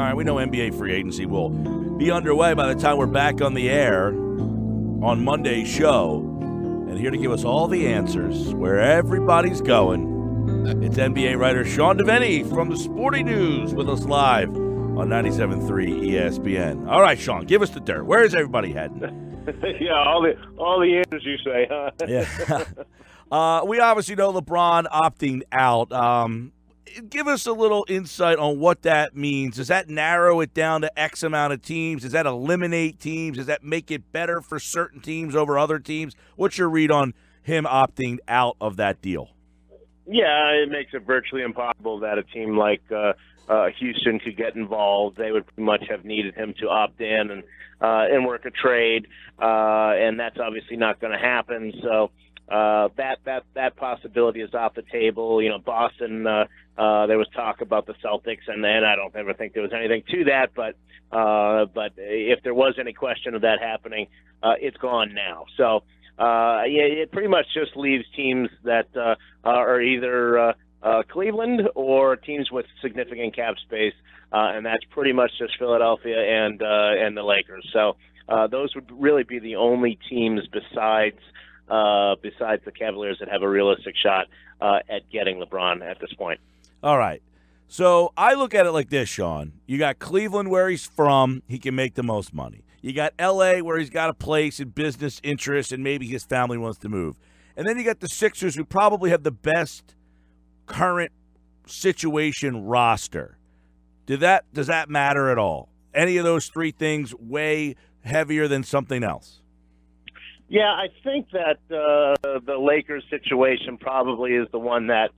right, we know NBA free agency will be underway by the time we're back on the air on Monday's show. And here to give us all the answers, where everybody's going, it's NBA writer Sean Deveney from the Sporting News with us live on 97.3 ESPN. All right, Sean, give us the dirt. Where is everybody heading? Yeah, all the answers you say, huh? Yeah. We obviously know LeBron opting out. Give us a little insight on what that means. Does that narrow it down to X amount of teams? Does that eliminate teams? Does that make it better for certain teams over other teams? What's your read on him opting out of that deal? Yeah, it makes it virtually impossible that a team like Houston could get involved. They would pretty much have needed him to opt in and work a trade, and that's obviously not going to happen. So that possibility is off the table. You know, Boston. There was talk about the Celtics, and I don't ever think there was anything to that. But if there was any question of that happening, it's gone now. So yeah, it pretty much just leaves teams that are either Cleveland or teams with significant cap space, and that's pretty much just Philadelphia and the Lakers. So those would really be the only teams besides the Cavaliers that have a realistic shot at getting LeBron at this point. All right. So I look at it like this, Sean. You got Cleveland where he's from. He can make the most money. You got L.A. where he's got a place and business interests and maybe his family wants to move. And then you got the Sixers who probably have the best current situation roster. Does that matter at all? Any of those three things weigh heavier than something else? Yeah, I think that the Lakers situation probably is the one that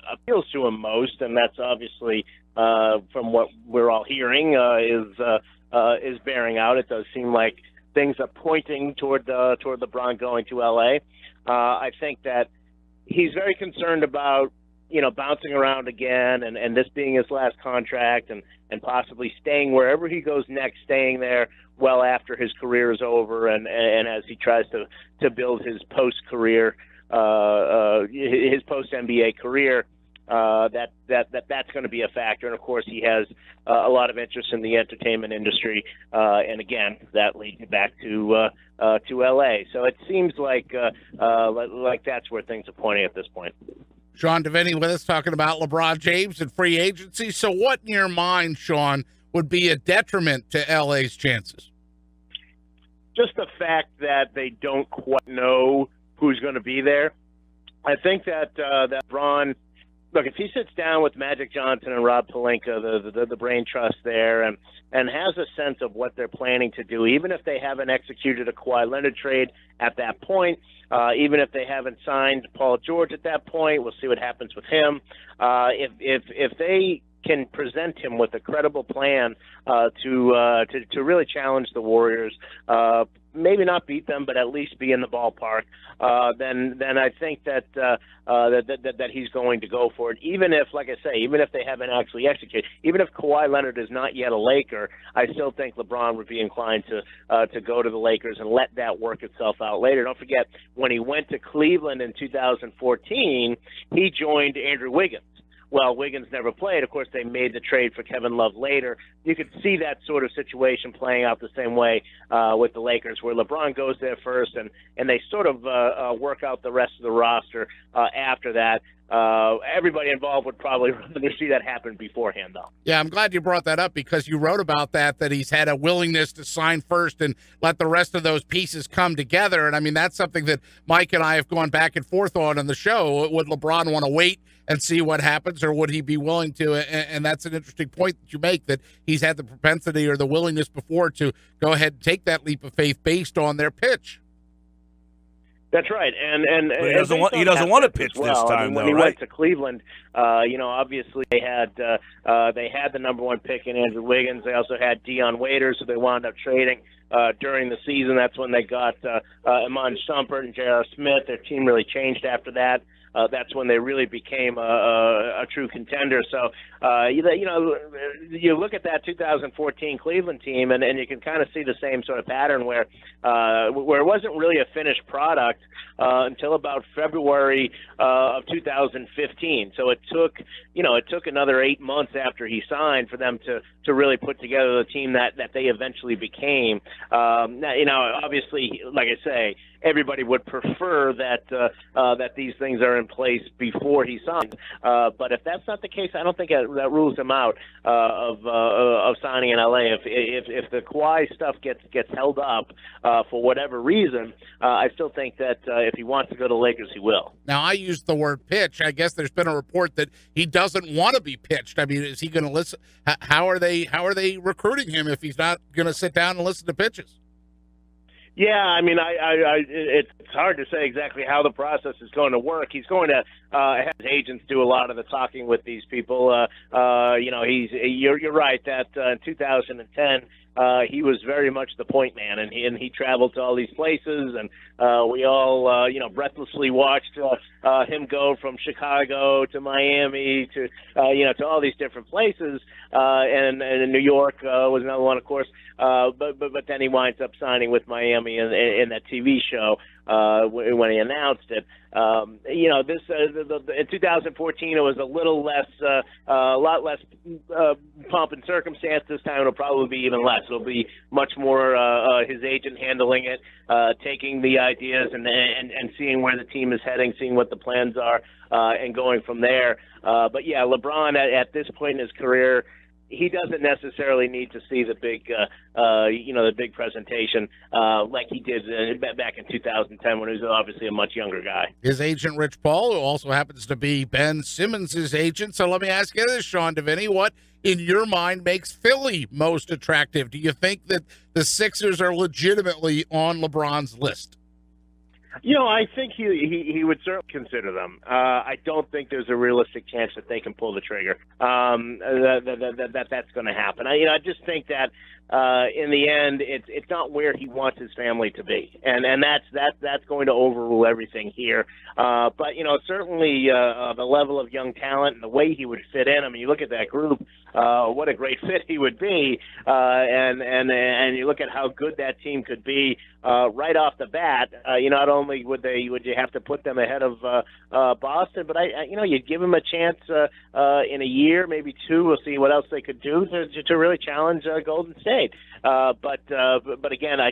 appeals to him most, and that's obviously from what we're all hearing is bearing out. It does seem like things are pointing toward LeBron going to LA. I think that he's very concerned about bouncing around again and this being his last contract and possibly staying wherever he goes next, staying there well after his career is over and as he tries to build his post-career, his post-NBA career. That's going to be a factor, and of course he has a lot of interest in the entertainment industry, and again that leads you back to LA. So it seems like that's where things are pointing at this point. Sean Deveney with us talking about LeBron James and free agency. So what in your mind, Sean, would be a detriment to LA's chances? Just the fact that they don't quite know who's going to be there. I think that LeBron. Look, if he sits down with Magic Johnson and Rob Pelinka, the brain trust there, and has a sense of what they're planning to do, even if they haven't executed a Kawhi Leonard trade at that point, even if they haven't signed Paul George at that point, we'll see what happens with him. If they can present him with a credible plan to really challenge the Warriors, maybe not beat them, but at least be in the ballpark, then I think that he's going to go for it. Even if, like I say, even if they haven't actually executed, even if Kawhi Leonard is not yet a Laker, I still think LeBron would be inclined to go to the Lakers and let that work itself out later. Don't forget, when he went to Cleveland in 2014, he joined Andrew Wiggins. Well, Wiggins never played. Of course, they made the trade for Kevin Love later. You could see that sort of situation playing out the same way with the Lakers, where LeBron goes there first, and they sort of work out the rest of the roster after that. Everybody involved would probably rather see that happen beforehand, though. Yeah, I'm glad you brought that up because you wrote about that he's had a willingness to sign first and let the rest of those pieces come together. And, I mean, that's something that Mike and I have gone back and forth on the show. Would LeBron want to wait and see what happens, or would he be willing to? And that's an interesting point that you make, that he's had the propensity or the willingness before to go ahead and take that leap of faith based on their pitch. That's right, and he doesn't want to pitch well. this time, I mean, when though, he right? went to Cleveland, obviously they had the number one pick in Andrew Wiggins. They also had Dion Waiters, who they wound up trading during the season. That's when they got Iman Shumpert and J.R. Smith. Their team really changed after that. That's when they really became a true contender. So You look at that 2014 Cleveland team, and you can kind of see the same sort of pattern where it wasn't really a finished product until about February of 2015. So it took another 8 months after he signed for them to really put together the team that they eventually became. Obviously, like I say, everybody would prefer that these things are in place before he signed. But if that's not the case, I don't think that rules him out of signing in LA. If the Kawhi stuff gets held up for whatever reason, I still think that if he wants to go to the Lakers, he will. Now, I used the word pitch. I guess there's been a report that he doesn't want to be pitched. I mean, is he going to listen? How are they recruiting him if he's not going to sit down and listen to pitches? Yeah, I mean, it's hard to say exactly how the process is going to work. He's going to have his agents do a lot of the talking with these people. You're right that in 2010 he was very much the point man, and he traveled to all these places, and we all breathlessly watched him go from Chicago to Miami to all these different places, and New York was another one, of course. But then he winds up signing with Miami in that TV show when he announced it. In 2014 it was a lot less pomp and circumstance. This time it'll probably be even less. It'll be much more his agent handling it, taking the ideas and seeing where the team is heading, seeing what the plans are, and going from there. But yeah, LeBron at this point in his career, he doesn't necessarily need to see the big presentation like he did back in 2010 when he was obviously a much younger guy. His agent, Rich Paul, who also happens to be Ben Simmons' agent. So let me ask you this, Sean Deveney, what in your mind makes Philly most attractive? Do you think that the Sixers are legitimately on LeBron's list? I think he would certainly consider them. I don't think there's a realistic chance that they can pull the trigger. That's going to happen. I just think that in the end, it's not where he wants his family to be, and that's going to overrule everything here. But certainly the level of young talent and the way he would fit in. I mean, you look at that group. What a great fit he would be, and you look at how good that team could be right off the bat. Not only would you have to put them ahead of Boston, but you'd give them a chance in a year, maybe two. We'll see what else they could do to really challenge Golden State. But again, I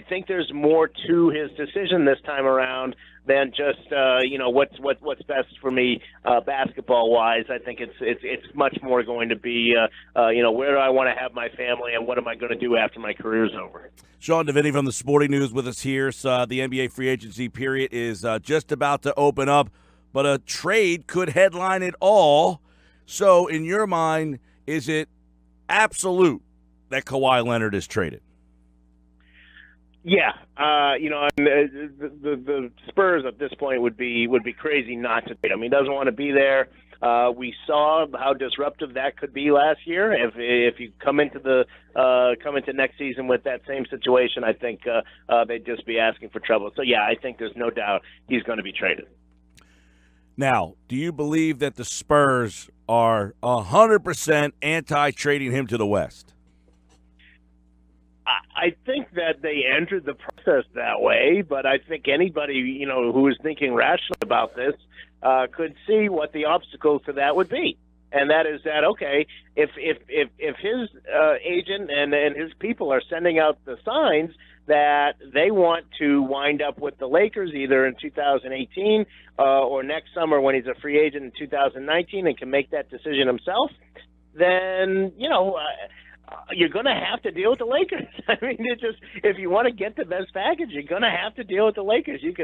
think there's more to his decision this time around than just what's best for me basketball wise. I think it's much more going to be where do I want to have my family and what am I going to do after my career's over. Sean Deveney from the Sporting News with us here. So the NBA free agency period is just about to open up, but a trade could headline it all. So in your mind, is it absolute that Kawhi Leonard is traded? Yeah, the Spurs at this point would be crazy not to trade him. He doesn't want to be there. We saw how disruptive that could be last year. If you come into next season with that same situation, I think they'd just be asking for trouble. So yeah, I think there's no doubt he's going to be traded. Now, do you believe that the Spurs are 100% anti-trading him to the West? I think that they entered the process that way, but I think anybody who is thinking rationally about this could see what the obstacle to that would be, and that is that if his agent and his people are sending out the signs that they want to wind up with the Lakers either in 2018 or next summer when he's a free agent in 2019 and can make that decision himself, then you're going to have to deal with the Lakers. I mean, if you want to get the best package, you're going to have to deal with the Lakers. You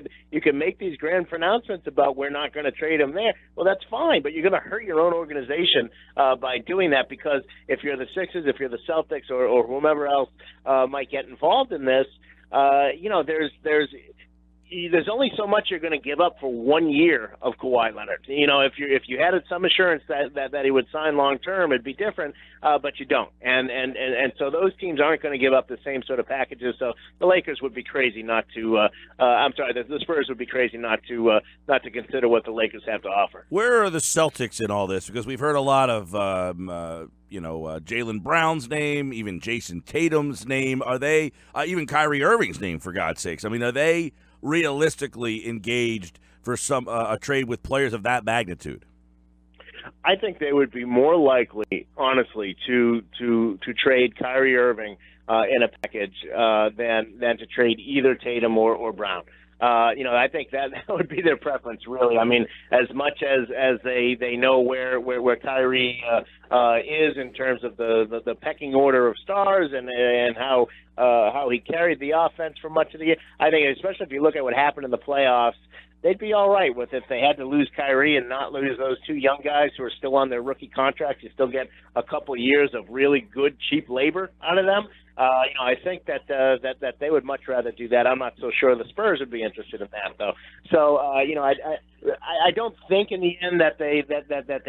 can make these grand pronouncements about we're not going to trade him there. Well, that's fine, but you're going to hurt your own organization by doing that, because if you're the Sixers, if you're the Celtics, or whomever else might get involved in this, there's only so much you're going to give up for 1 year of Kawhi Leonard. If you had some assurance that he would sign long term, it'd be different, but you don't. And so those teams aren't going to give up the same sort of packages. So the Lakers would be crazy not to. The Spurs would be crazy not to consider what the Lakers have to offer. Where are the Celtics in all this? Because we've heard a lot of Jaylen Brown's name, even Jason Tatum's name. Are they even Kyrie Irving's name, for God's sakes? I mean, are they realistically engaged for a trade with players of that magnitude? I think they would be more likely, honestly, to trade Kyrie Irving in a package than to trade either Tatum or Brown. I think that would be their preference, really. I mean, as much as they know where Kyrie is in terms of the pecking order of stars and how he carried the offense for much of the year. I think, especially if you look at what happened in the playoffs, they'd be all right with if they had to lose Kyrie and not lose those two young guys who are still on their rookie contracts. You still get a couple of years of really good, cheap labor out of them. I think that they would much rather do that. I'm not so sure the Spurs would be interested in that, though. So, I don't think in the end that they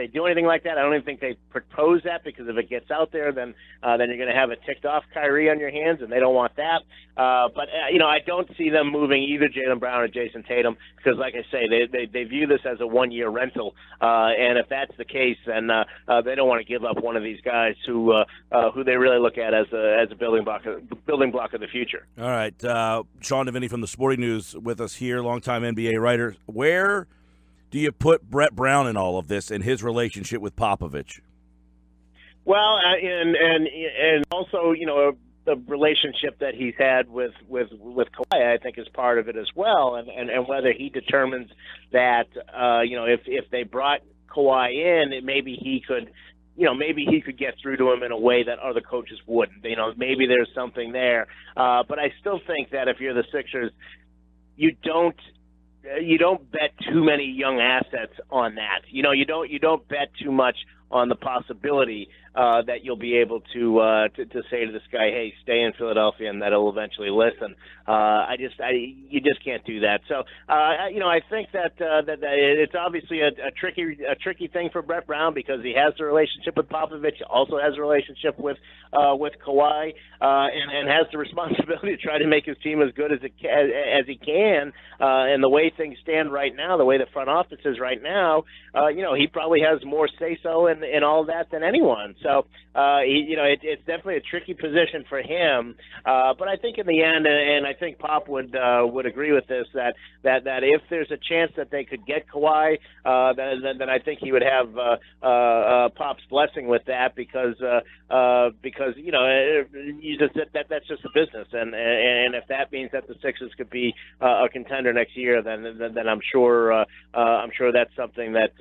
do anything like that. I don't even think they propose that, because if it gets out there, then you're going to have a ticked off Kyrie on your hands, and they don't want that. But I don't see them moving either Jaylen Brown or Jason Tatum, because, like I say, they view this as a 1 year rental, and if that's the case, then they don't want to give up one of these guys who they really look at as a building block of the future. All right, Sean Deveney from the Sporting News with us here, longtime NBA writer. Where do you put Brett Brown in all of this and his relationship with Popovich? Well, and also, the relationship that he's had with Kawhi, I think, is part of it as well, and whether he determines that if they brought Kawhi in, maybe he could get through to him in a way that other coaches wouldn't. Maybe there's something there. But I still think that if you're the Sixers, you don't bet too many young assets on that. You don't bet too much on the possibility that you'll be able to say to this guy, hey, stay in Philadelphia, and that he'll eventually listen. You just can't do that. So, I think that it's obviously a tricky thing for Brett Brown, because he has the relationship with Popovich, also has a relationship with Kawhi, and has the responsibility to try to make his team as good as he can. And the way things stand right now, the way the front office is right now, he probably has more say-so in all that than anyone. So, it's definitely a tricky position for him. But I think in the end, and I think Pop would agree with this, that if there's a chance that they could get Kawhi, then I think he would have Pop's blessing with that, because that's just a business, and if that means that the Sixers could be a contender next year, then I'm sure that's something that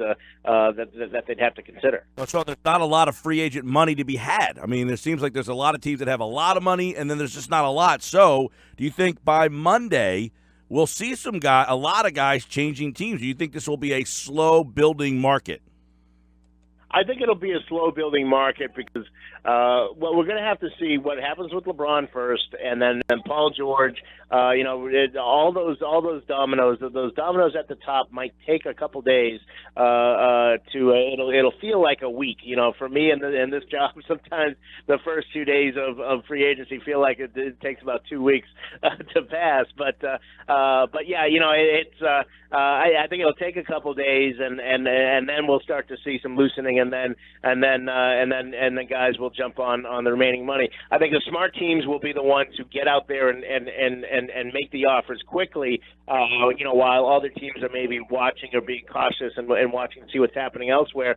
they'd have to consider. Well, so there's not a lot of free agent money to be had. I mean, it seems like there's a lot of teams that have a lot of money, and then there's just not a lot. So, do you think by Monday we'll see a lot of guys changing teams? Do you think this will be a slow building market? I think it'll be a slow building market, because we're going to have to see what happens with LeBron first, and then Paul George. All those dominoes at the top might take a couple days it'll feel like a week. For me in this job, sometimes the first 2 days of free agency feel like it takes about 2 weeks to pass. But yeah, I think it'll take a couple days, and then we'll start to see some loosening, and then guys will jump on the remaining money. I think the smart teams will be the ones who get out there and make the offers quickly, while other teams are maybe watching or being cautious and watching to see what's happening elsewhere.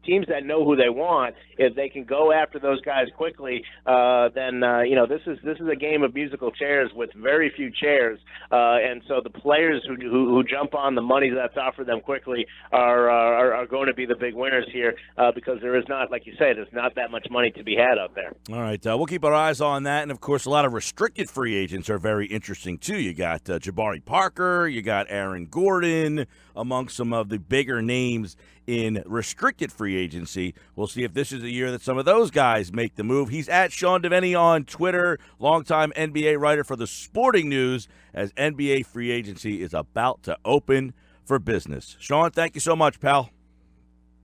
Teams that know who they want, if they can go after those guys quickly, then this is a game of musical chairs with very few chairs, and so the players who jump on the money that's offered them quickly are going to be the big winners here. year because there is not, like you say, there's not that much money to be had out there. All right, we'll keep our eyes on that. And, of course, a lot of restricted free agents are very interesting, too. You got Jabari Parker, you got Aaron Gordon, among some of the bigger names in restricted free agency. We'll see if this is the year that some of those guys make the move. He's at Sean Deveney on Twitter, longtime NBA writer for the Sporting News, as NBA free agency is about to open for business. Sean, thank you so much, pal.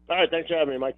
All right, thanks for having me, Mike.